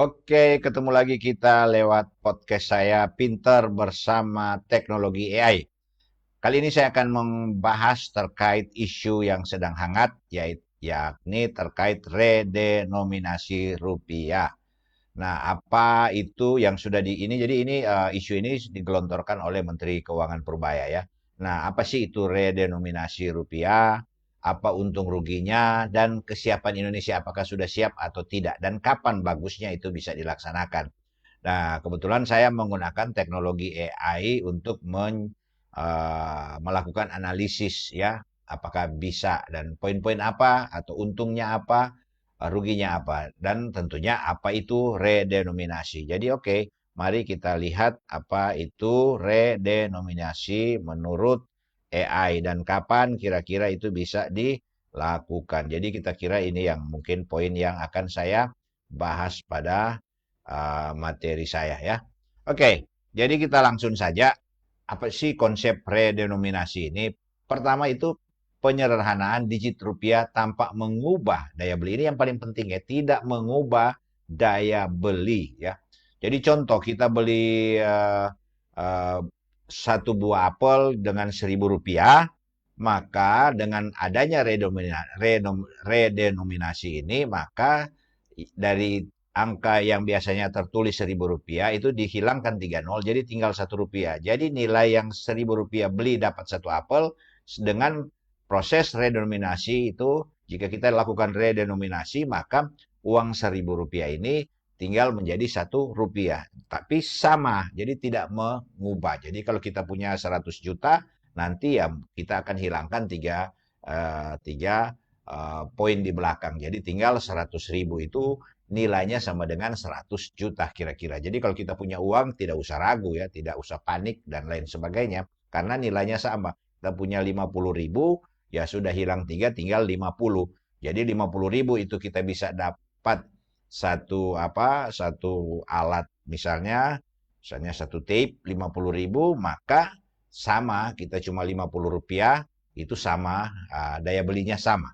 Oke, ketemu lagi kita lewat podcast saya Pinter bersama Teknologi AI. Kali ini saya akan membahas terkait isu yang sedang hangat, yakni terkait redenominasi rupiah. Nah, apa itu yang sudah di ini? Jadi ini isu ini digelontorkan oleh Menteri Keuangan Purbaya ya. Nah, apa sih itu redenominasi rupiah? Apa untung ruginya dan kesiapan Indonesia apakah sudah siap atau tidak dan kapan bagusnya itu bisa dilaksanakan? Nah, kebetulan saya menggunakan teknologi AI untuk melakukan analisis ya, apakah bisa dan poin-poin apa atau untungnya apa, ruginya apa, dan tentunya apa itu redenominasi. Jadi oke, mari kita lihat apa itu redenominasi menurut AI dan kapan kira-kira itu bisa dilakukan. Jadi kita kira ini yang mungkin poin yang akan saya bahas pada materi saya ya. Oke, jadi kita langsung saja. Apa sih konsep redenominasi ini? Pertama itu penyederhanaan digit rupiah tanpa mengubah daya beli. Ini yang paling penting ya, tidak mengubah daya beli ya. Jadi contoh kita beli uh, satu buah apel dengan Rp1.000, maka dengan adanya redenominasi ini, maka dari angka yang biasanya tertulis Rp1.000 itu dihilangkan 3 nol, jadi tinggal Rp1. Jadi nilai yang Rp1.000 beli dapat satu apel dengan proses redenominasi itu, jika kita lakukan redenominasi, maka uang Rp1.000 ini tinggal menjadi Rp1, tapi sama, jadi tidak mengubah. Jadi kalau kita punya 100 juta, nanti ya kita akan hilangkan tiga poin di belakang. Jadi tinggal 100.000 itu nilainya sama dengan 100 juta kira-kira. Jadi kalau kita punya uang tidak usah ragu ya, tidak usah panik dan lain sebagainya. Karena nilainya sama. Kita punya 50.000, ya sudah hilang 3 tinggal 50. Jadi 50.000 itu kita bisa dapat satu alat misalnya satu tape 50.000, maka sama kita cuma Rp50 itu sama, daya belinya sama.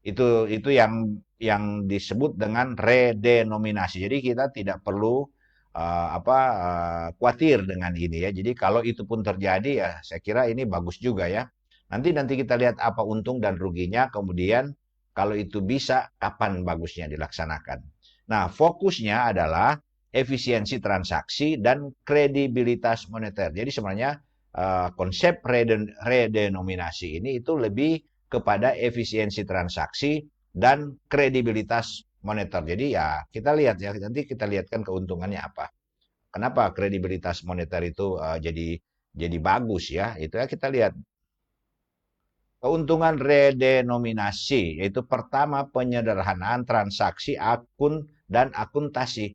Itu yang disebut dengan redenominasi. Jadi kita tidak perlu khawatir dengan ini ya. Jadi kalau itu pun terjadi ya saya kira ini bagus juga ya. Nanti kita lihat apa untung dan ruginya, kemudian kalau itu bisa kapan bagusnya dilaksanakan. Nah, fokusnya adalah efisiensi transaksi dan kredibilitas moneter. Jadi sebenarnya konsep redenominasi ini itu lebih kepada efisiensi transaksi dan kredibilitas moneter. Jadi ya kita lihat ya, nanti kita lihatkan keuntungannya apa. Kenapa kredibilitas moneter itu jadi bagus ya? Itu ya kita lihat keuntungan redenominasi, yaitu pertama penyederhanaan transaksi akun dan akuntansi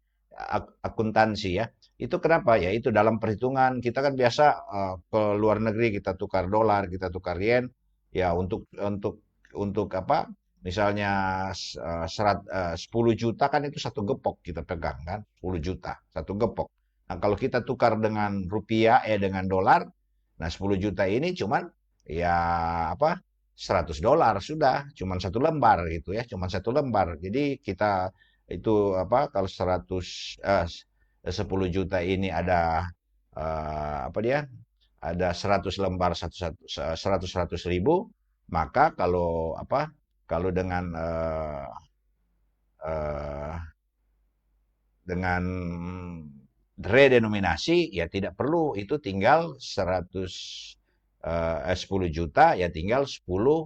ya. Itu kenapa ya? Itu dalam perhitungan kita kan biasa ke luar negeri kita tukar dolar, kita tukar yen, ya untuk apa? Misalnya 10 juta kan itu satu gepok kita pegang kan, 10 juta satu gepok. Nah, kalau kita tukar dengan rupiah dengan dolar, nah 10 juta ini cuman ya apa, $100 sudah, cuman satu lembar gitu ya, cuman satu lembar. Jadi kita itu apa, kalau 10 juta ini ada apa dia, ada 100 lembar, 100 ribu, maka kalau eh, dengan redenominasi ya tidak perlu, itu tinggal 10 juta ya tinggal Rp10.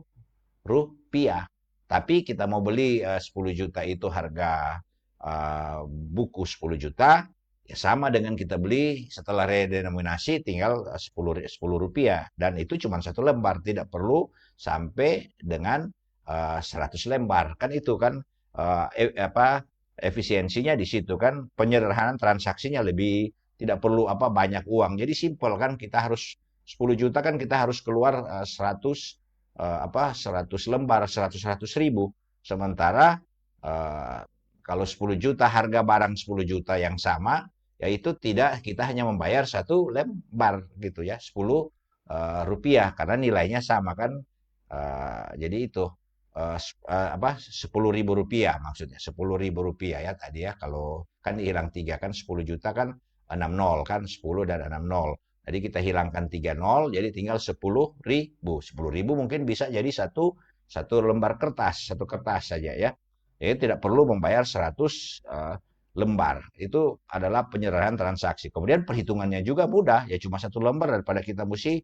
Tapi kita mau beli 10 juta itu harga buku 10 juta, ya sama dengan kita beli setelah redenominasi tinggal 10 rupiah. Dan itu cuma satu lembar, tidak perlu sampai dengan 100 lembar. Kan itu kan efisiensinya di situ kan, penyederhanaan transaksinya lebih, tidak perlu banyak uang. Jadi simpel kan, kita harus 10 juta kan kita harus keluar 100 lembar, 100 ribu. Sementara eh, kalau 10 juta harga barang 10 juta yang sama, yaitu tidak, kita hanya membayar satu lembar gitu ya, 10 rupiah karena nilainya sama kan. Jadi itu. apa, Rp10.000 maksudnya, Rp10.000 ya tadi ya, kalau kan hilang 3 kan 10 juta kan 6 nol kan, 10 dan 6 nol. Jadi kita hilangkan 3 nol, jadi tinggal 10.000. 10.000 mungkin bisa jadi satu lembar kertas, satu kertas saja ya. Jadi tidak perlu membayar 100 lembar. Itu adalah penyerahan transaksi. Kemudian perhitungannya juga mudah, ya cuma satu lembar daripada kita mesti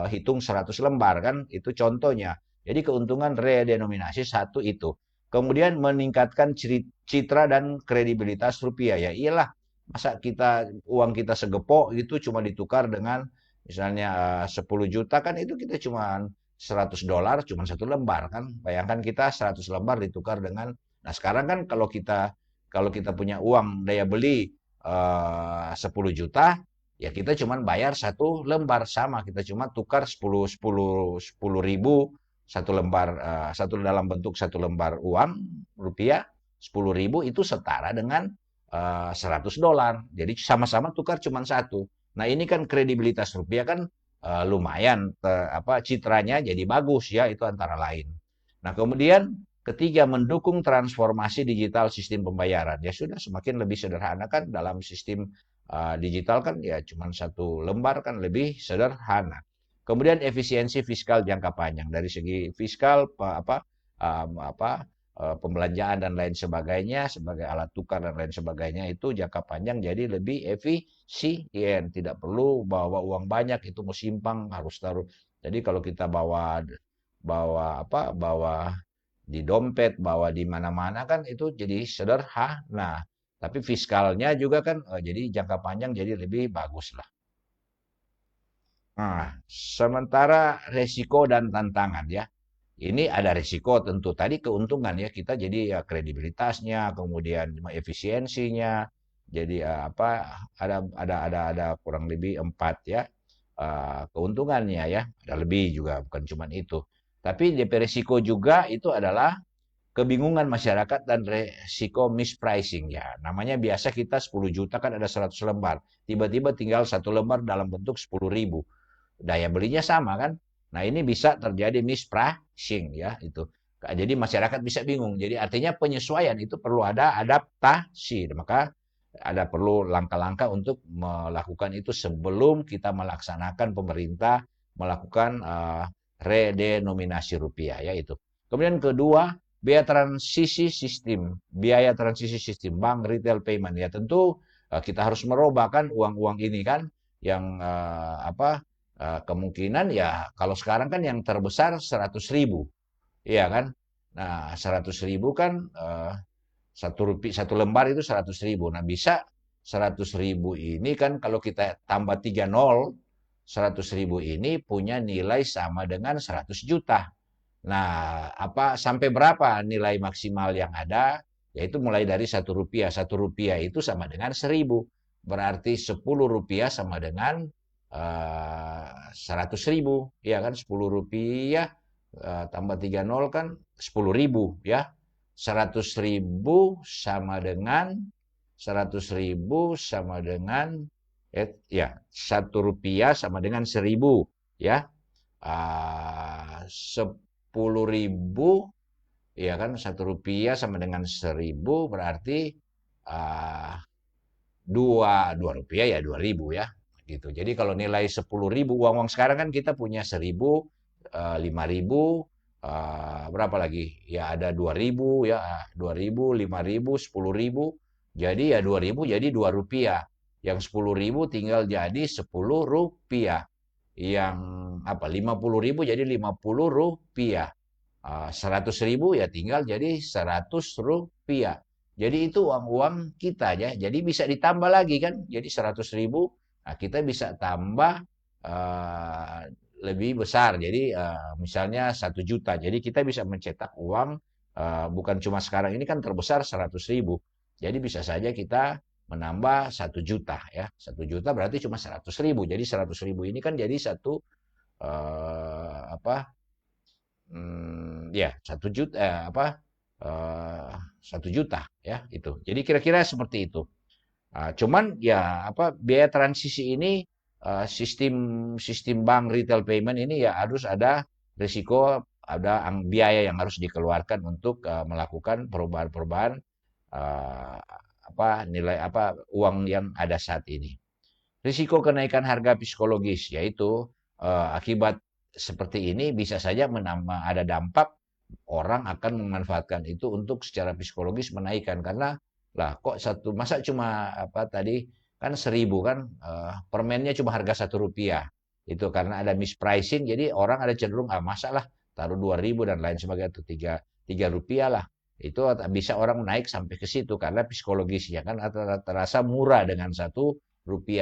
hitung 100 lembar kan, itu contohnya. Jadi keuntungan redenominasi satu itu. Kemudian meningkatkan citra dan kredibilitas rupiah. Ya iyalah, masa uang kita segepok itu cuma ditukar dengan misalnya 10 juta kan, itu kita cuma $100 cuma satu lembar kan. Bayangkan kita 100 lembar ditukar dengan, nah sekarang kan kalau kita punya uang daya beli 10 juta, ya kita cuma bayar satu lembar, sama kita cuma tukar 10 ribu satu lembar, satu dalam bentuk satu lembar uang rupiah 10.000 itu setara dengan $100. Jadi sama-sama tukar cuma satu. Nah ini kan kredibilitas rupiah kan lumayan, citranya jadi bagus ya, itu antara lain. Nah kemudian ketiga, mendukung transformasi digital sistem pembayaran. Ya sudah, semakin lebih sederhana kan dalam sistem digital kan, ya cuma satu lembar kan lebih sederhana. Kemudian efisiensi fiskal jangka panjang dari segi fiskal pembelanjaan dan lain sebagainya sebagai alat tukar dan lain sebagainya itu jangka panjang jadi lebih efisien. Tidak perlu bawa uang banyak, itu mau simpang harus taruh. Jadi kalau kita bawa bawa di dompet, bawa di mana-mana kan itu jadi sederhana. Tapi fiskalnya juga kan jadi jangka panjang jadi lebih bagus lah. Nah, sementara resiko dan tantangan ya. Ini ada resiko tentu tadi, keuntungan ya, kita jadi ya kredibilitasnya, kemudian efisiensinya. Jadi ada kurang lebih 4 ya keuntungannya ya. Ada lebih juga, bukan cuma itu. Tapi DP resiko juga itu adalah kebingungan masyarakat dan resiko mispricing ya. Namanya biasa kita 10 juta kan ada 100 lembar. Tiba-tiba tinggal satu lembar dalam bentuk 10.000. Daya belinya sama kan. Nah ini bisa terjadi mispricing ya itu. Jadi masyarakat bisa bingung. Jadi artinya penyesuaian itu perlu ada adaptasi. Maka ada perlu langkah-langkah untuk melakukan itu sebelum kita melaksanakan pemerintah melakukan redenominasi rupiah ya itu. Kemudian kedua, biaya transisi sistem bank retail payment ya, tentu kita harus merubah kan uang-uang ini kan yang kemungkinan ya kalau sekarang kan yang terbesar 100.000 iya kan. Nah 100.000 kan satu lembar itu 100.000. Nah bisa 100.000 ini kan kalau kita tambah 3 nol, 100.000 ini punya nilai sama dengan 100 juta. Nah, sampai berapa nilai maksimal yang ada? Yaitu mulai dari Rp1. Rp1 itu sama dengan 1.000. Berarti Rp10 sama dengan 100.000. Ya kan, Rp10 tambah 3 nol kan 10.000 ya. 100.000 sama dengan 100.000 sama dengan ya Rp1 sama dengan 1.000 ya. 10.000 ya kan, Rp1 sama dengan 1.000 berarti dua rupiah ya 2.000 ya gitu. Jadi kalau nilai 10.000 uang sekarang kan kita punya 1.000, 5.000, berapa lagi ya, ada 2.000 ya, 2.000, 5.000, 10.000. Jadi ya 2.000 jadi Rp2. Yang 10.000 tinggal jadi Rp10. Yang 50.000 jadi Rp50. 100.000 ya tinggal jadi Rp100. Jadi itu uang-uang kita ya. Jadi bisa ditambah lagi kan. Jadi 100.000. Nah, kita bisa tambah lebih besar. Jadi misalnya 1 juta. Jadi kita bisa mencetak uang bukan cuma sekarang ini kan terbesar 100.000. Jadi bisa saja kita menambah 1 juta ya. 1 juta berarti cuma 100.000. Jadi 100.000 ini kan jadi satu ya 1 juta 1 juta ya itu. Jadi kira-kira seperti itu. Cuman ya biaya transisi ini sistem bank retail payment ini ya harus ada risiko ada biaya yang harus dikeluarkan untuk melakukan perubahan-perubahan eh, nilai uang yang ada saat ini. Risiko kenaikan harga psikologis yaitu akibat seperti ini bisa saja menambah ada dampak orang akan memanfaatkan itu untuk secara psikologis menaikkan karena lah kok satu masa cuma tadi kan 1.000 kan permennya cuma harga Rp1 itu karena ada mispricing jadi orang ada cenderung masa lah taruh 2.000 dan lain sebagainya itu tiga rupiah lah itu bisa orang naik sampai ke situ karena psikologisnya kan terasa murah dengan Rp1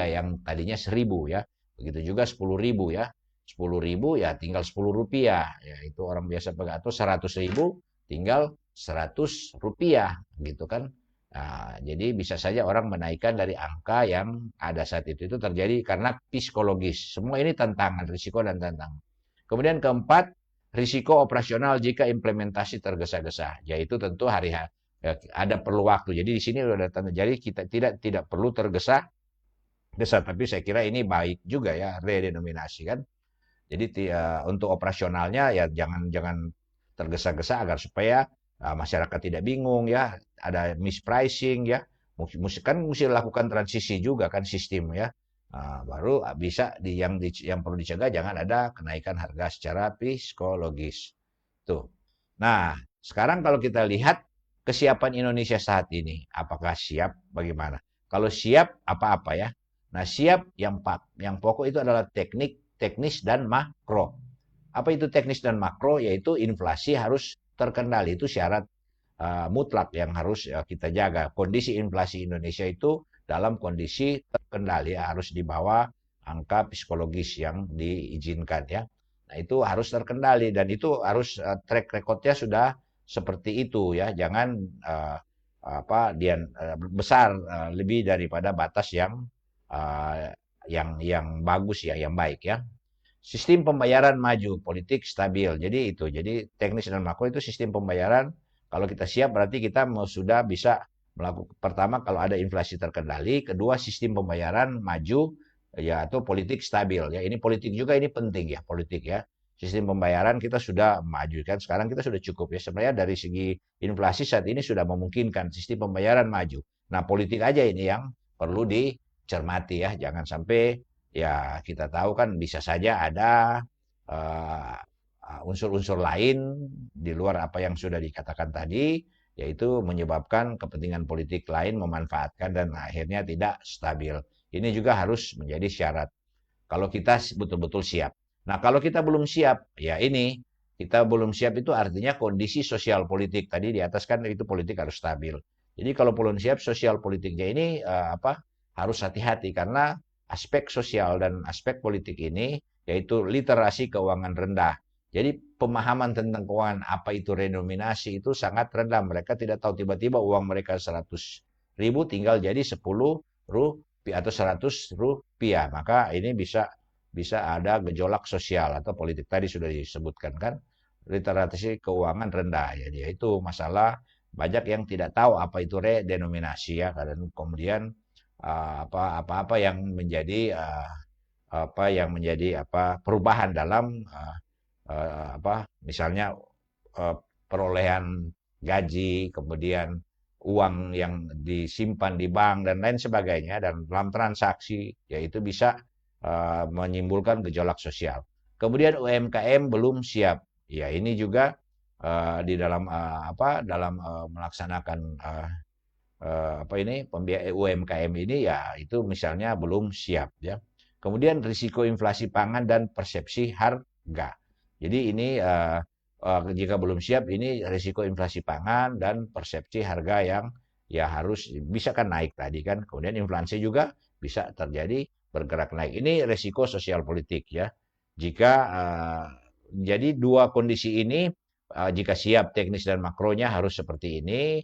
yang tadinya 1.000 ya begitu juga 10.000 ya 10.000 ya tinggal Rp10 ya itu orang biasa pegang atau 100.000 tinggal Rp100 gitu kan. Nah, jadi bisa saja orang menaikkan dari angka yang ada saat itu terjadi karena psikologis. Semua ini tantangan, risiko dan tantangan. Kemudian keempat, risiko operasional jika implementasi tergesa-gesa, yaitu tentu hari-hari ada perlu waktu. Jadi di sini sudah tanda. Jadi kita tidak perlu tergesa-gesa, tapi saya kira ini baik juga ya redenominasi kan. Jadi untuk operasionalnya ya jangan jangan tergesa-gesa agar supaya masyarakat tidak bingung ya, ada mispricing ya. Mesti lakukan transisi juga kan sistem ya. Baru bisa yang perlu dicegah jangan ada kenaikan harga secara psikologis. Tuh. Nah, sekarang kalau kita lihat kesiapan Indonesia saat ini, apakah siap bagaimana? Kalau siap apa-apa ya. Nah, siap yang pokok itu adalah teknis dan makro. Apa itu teknis dan makro? Yaitu inflasi harus terkendali. Itu syarat mutlak yang harus kita jaga. Kondisi inflasi Indonesia itu dalam kondisi terkendali, harus di bawah angka psikologis yang diizinkan ya. Nah, itu harus terkendali dan itu harus track recordnya sudah seperti itu ya. Jangan besar lebih daripada batas yang bagus ya, yang baik ya. Sistem pembayaran maju, politik stabil. Jadi teknis dan makro itu sistem pembayaran. Kalau kita siap berarti kita sudah bisa melakukan pertama kalau ada inflasi terkendali, kedua sistem pembayaran maju ya atau politik stabil ya. Ini politik juga ini penting ya, politik ya. Sistem pembayaran kita sudah maju kan. Sekarang kita sudah cukup ya. Sebenarnya dari segi inflasi saat ini sudah memungkinkan sistem pembayaran maju. Nah, politik aja ini yang perlu dicermati ya. Jangan sampai ya kita tahu kan bisa saja ada unsur-unsur lain di luar apa yang sudah dikatakan tadi, yaitu menyebabkan kepentingan politik lain memanfaatkan dan akhirnya tidak stabil. Ini juga harus menjadi syarat kalau kita betul-betul siap. Nah, kalau kita belum siap, ya ini kita belum siap itu artinya kondisi sosial politik tadi di atas kan itu politik harus stabil. Jadi kalau belum siap sosial politiknya ini harus hati-hati karena aspek sosial dan aspek politik ini yaitu literasi keuangan rendah. Jadi pemahaman tentang keuangan apa itu renominasi itu sangat rendah. Mereka tidak tahu tiba-tiba uang mereka 100.000 tinggal jadi 10 rupiah atau 100 rupiah. Maka ini bisa ada gejolak sosial atau politik tadi sudah disebutkan kan literasi keuangan rendah ya itu masalah banyak yang tidak tahu apa itu redenominasi ya dan kemudian apa yang menjadi perubahan dalam misalnya perolehan gaji kemudian uang yang disimpan di bank dan lain sebagainya dan dalam transaksi yaitu bisa menimbulkan gejolak sosial. Kemudian UMKM belum siap. Ya ini juga di dalam melaksanakan UMKM ini ya itu misalnya belum siap ya. Kemudian risiko inflasi pangan dan persepsi harga. Jadi ini jika belum siap ini risiko inflasi pangan dan persepsi harga yang ya harus bisa kan naik tadi kan. Kemudian inflasi juga bisa terjadi bergerak naik. Ini risiko sosial politik ya. Jika jadi dua kondisi ini jika siap teknis dan makronya harus seperti ini,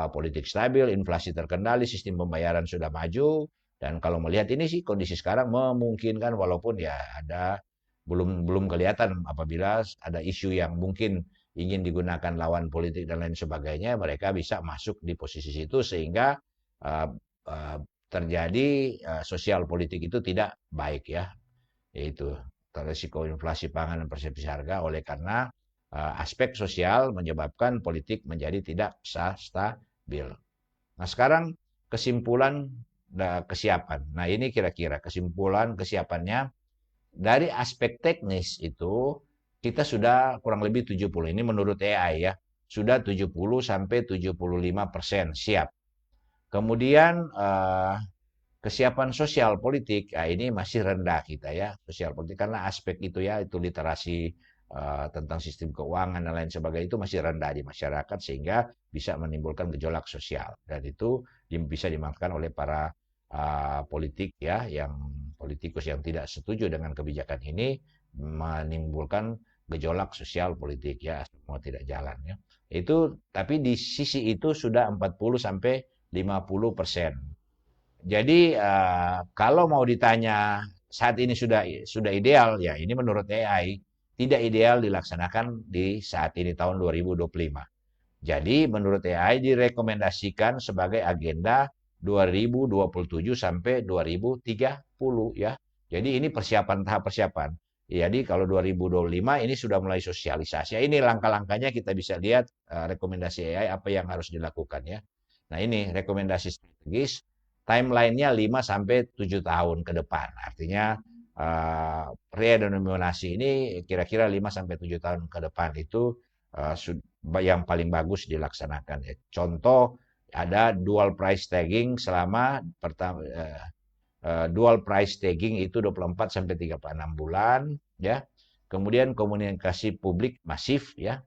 politik stabil, inflasi terkendali, sistem pembayaran sudah maju, dan kalau melihat ini sih kondisi sekarang memungkinkan walaupun ya ada belum kelihatan apabila ada isu yang mungkin ingin digunakan lawan politik dan lain sebagainya, mereka bisa masuk di posisi situ sehingga terjadi sosial politik itu tidak baik ya, yaitu risiko inflasi pangan dan persepsi harga oleh karena aspek sosial menyebabkan politik menjadi tidak stabil. Nah, sekarang kesimpulan kesiapan. Nah, ini kira-kira kesimpulan kesiapannya dari aspek teknis itu kita sudah kurang lebih 70. Ini menurut AI ya. Sudah 70 sampai 75% siap. Kemudian kesiapan sosial politik, ini masih rendah kita ya, sosial politik karena aspek itu ya, itu literasi tentang sistem keuangan dan lain sebagainya itu masih rendah di masyarakat sehingga bisa menimbulkan gejolak sosial dan itu bisa dimakan oleh para politik ya, yang politikus yang tidak setuju dengan kebijakan ini menimbulkan gejolak sosial politik ya, semua tidak jalan ya. Itu tapi di sisi itu sudah 40 sampai 50%. Jadi kalau mau ditanya saat ini sudah ideal ya ini menurut AI tidak ideal dilaksanakan di saat ini tahun 2025. Jadi menurut AI direkomendasikan sebagai agenda 2027 sampai 2030 ya. Jadi ini persiapan tahap persiapan. Jadi kalau 2025 ini sudah mulai sosialisasi. Ya, ini langkah-langkahnya kita bisa lihat rekomendasi AI apa yang harus dilakukan ya. Nah ini rekomendasi strategis timeline-nya 5 sampai 7 tahun ke depan. Artinya redenominasi ini kira-kira 5 sampai 7 tahun ke depan itu yang paling bagus dilaksanakan. Contoh ada dual price tagging selama dual price tagging itu 24 sampai 36 bulan ya. Kemudian komunikasi publik masif ya.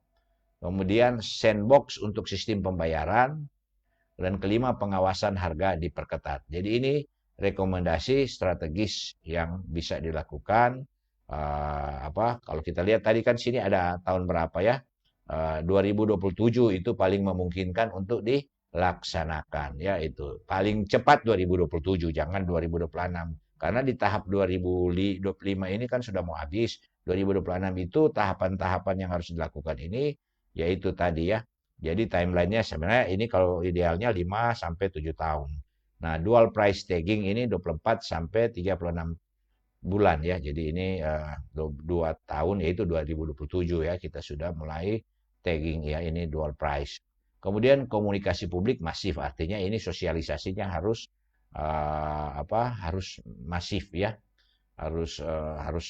Kemudian sandbox untuk sistem pembayaran dan kelima pengawasan harga diperketat. Jadi ini rekomendasi strategis yang bisa dilakukan kalau kita lihat tadi kan sini ada tahun berapa ya? 2027 itu paling memungkinkan untuk dilaksanakan ya itu. Paling cepat 2027 jangan 2026 karena di tahap 2025 ini kan sudah mau habis. 2026 itu tahapan-tahapan yang harus dilakukan ini yaitu tadi ya. Jadi timelinenya sebenarnya ini kalau idealnya 5 sampai 7 tahun. Nah, dual price tagging ini 24 sampai 36 bulan ya. Jadi ini 2 tahun yaitu 2027 ya kita sudah mulai tagging ya ini dual price. Kemudian komunikasi publik masif artinya ini sosialisasinya harus harus masif ya. Harus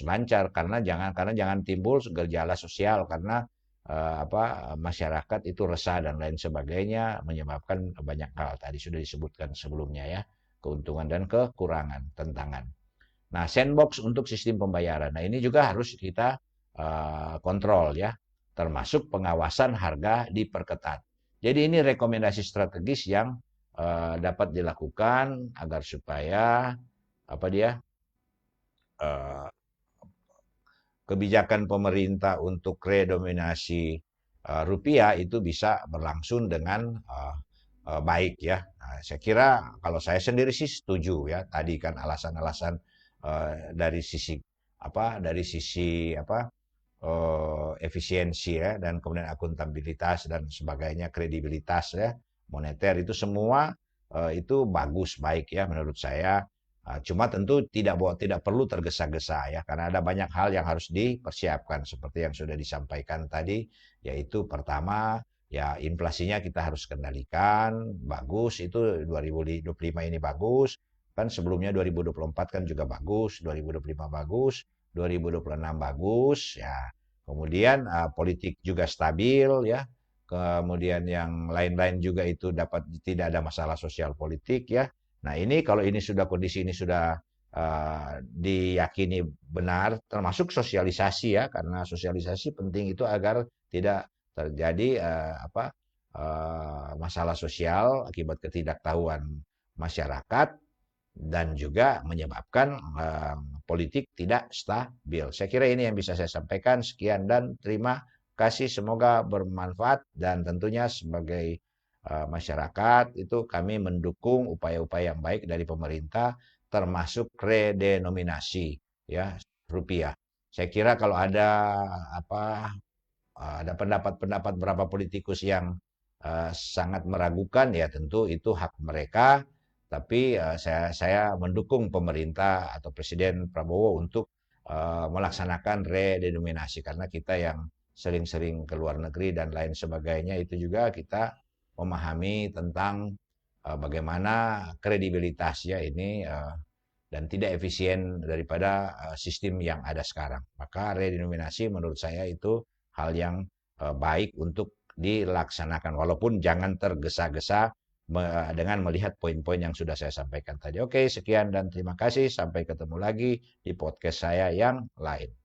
lancar karena jangan timbul gejala sosial karena masyarakat itu resah dan lain sebagainya menyebabkan banyak hal tadi sudah disebutkan sebelumnya ya keuntungan dan kekurangan tantangan. Nah sandbox untuk sistem pembayaran, nah ini juga harus kita kontrol ya termasuk pengawasan harga diperketat. Jadi ini rekomendasi strategis yang dapat dilakukan agar supaya kebijakan pemerintah untuk redenominasi rupiah itu bisa berlangsung dengan baik ya. Nah, saya kira kalau saya sendiri sih setuju ya. Tadi kan alasan-alasan dari sisi efisiensi ya dan kemudian akuntabilitas dan sebagainya, kredibilitas ya, moneter itu semua itu bagus baik ya menurut saya. Cuma tentu tidak perlu tergesa-gesa ya karena ada banyak hal yang harus dipersiapkan seperti yang sudah disampaikan tadi yaitu pertama ya inflasinya kita harus kendalikan bagus itu 2025 ini bagus kan sebelumnya 2024 kan juga bagus 2025 bagus 2026 bagus ya kemudian politik juga stabil ya kemudian yang lain-lain juga itu dapat tidak ada masalah sosial politik ya. Nah ini kalau ini sudah kondisi ini sudah diyakini benar, termasuk sosialisasi ya, karena sosialisasi penting itu agar tidak terjadi masalah sosial akibat ketidaktahuan masyarakat dan juga menyebabkan politik tidak stabil. Saya kira ini yang bisa saya sampaikan. Sekian dan terima kasih. Semoga bermanfaat dan tentunya sebagai masyarakat itu kami mendukung upaya-upaya yang baik dari pemerintah termasuk redenominasi ya rupiah. Saya kira kalau ada pendapat-pendapat beberapa politikus yang sangat meragukan ya tentu itu hak mereka tapi saya mendukung pemerintah atau Presiden Prabowo untuk melaksanakan redenominasi karena kita yang sering-sering ke luar negeri dan lain sebagainya, itu juga kita memahami tentang bagaimana kredibilitas ya ini dan tidak efisien daripada sistem yang ada sekarang. Maka redenominasi menurut saya itu hal yang baik untuk dilaksanakan, walaupun jangan tergesa-gesa dengan melihat poin-poin yang sudah saya sampaikan tadi. Oke, sekian dan terima kasih. Sampai ketemu lagi di podcast saya yang lain.